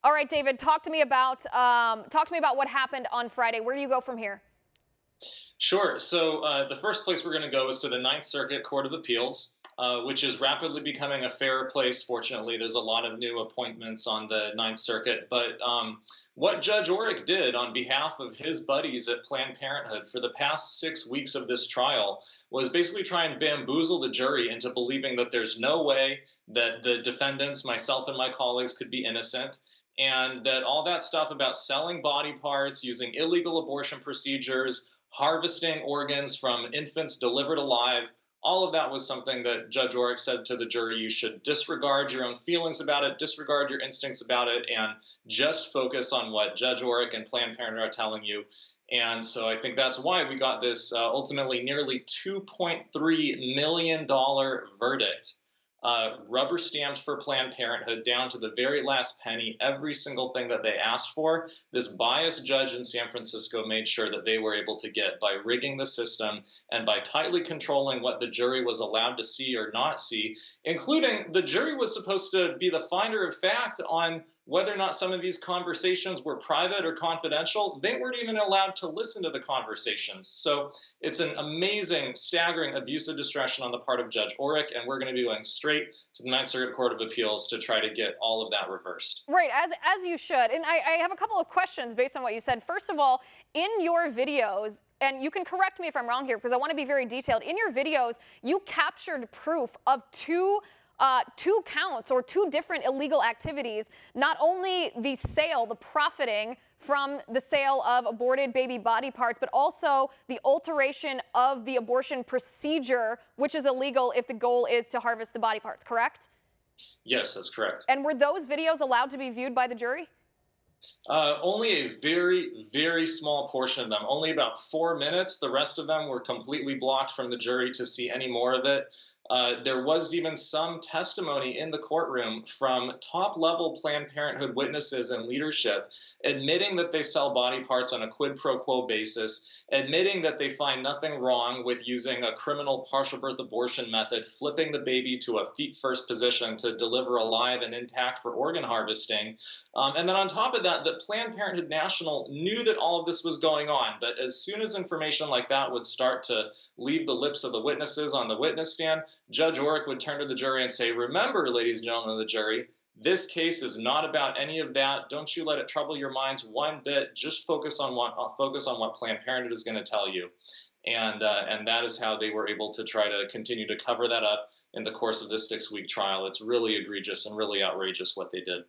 All right, David, talk to me about what happened on Friday. Where do you go from here? Sure. So the first place we're going to go is to the Ninth Circuit Court of Appeals, which is rapidly becoming a fairer place. Fortunately, there's a lot of new appointments on the Ninth Circuit. But what Judge Orrick did on behalf of his buddies at Planned Parenthood for the past 6 weeks of this trial was basically try and bamboozle the jury into believing that there's no way that the defendants, myself and my colleagues, could be innocent, and that all that stuff about selling body parts, using illegal abortion procedures, harvesting organs from infants delivered alive, all of that was something that Judge Orrick said to the jury: you should disregard your own feelings about it, disregard your instincts about it, and just focus on what Judge Orrick and Planned Parenthood are telling you. And so I think that's why we got this ultimately nearly $2.3 million verdict, rubber stamped for Planned Parenthood down to the very last penny, every single thing that they asked for. This biased judge in San Francisco made sure that they were able to get by rigging the system and by tightly controlling what the jury was allowed to see or not see, including the jury was supposed to be the finder of fact on whether or not some of these conversations were private or confidential. They weren't even allowed to listen to the conversations. So it's an amazing, staggering abuse of discretion on the part of Judge Orrick, and we're going to be going straight to the Ninth Circuit Court of Appeals to try to get all of that reversed. Right, as you should. And I have a couple of questions based on what you said. First of all, in your videos, and you can correct me if I'm wrong here because I want to be very detailed. In your videos, you captured proof of two counts or two different illegal activities. Not only the sale, the profiting from the sale of aborted baby body parts, but also the alteration of the abortion procedure, which is illegal if the goal is to harvest the body parts, correct? Yes, that's correct. And were those videos allowed to be viewed by the jury? Only a very, very small portion of them, only about 4 minutes. The rest of them were completely blocked from the jury to see any more of it. There was even some testimony in the courtroom from top level Planned Parenthood witnesses and leadership admitting that they sell body parts on a quid pro quo basis, admitting that they find nothing wrong with using a criminal partial birth abortion method, flipping the baby to a feet first position to deliver alive and intact for organ harvesting. And then on top of that, the Planned Parenthood National knew that all of this was going on. But as soon as information like that would start to leave the lips of the witnesses on the witness stand, Judge Orrick would turn to the jury and say, remember, ladies and gentlemen of the jury, this case is not about any of that. Don't you let it trouble your minds one bit. Just focus on what Planned Parenthood is going to tell you. And that is how they were able to try to continue to cover that up in the course of this 6-week trial. It's really egregious and really outrageous what they did.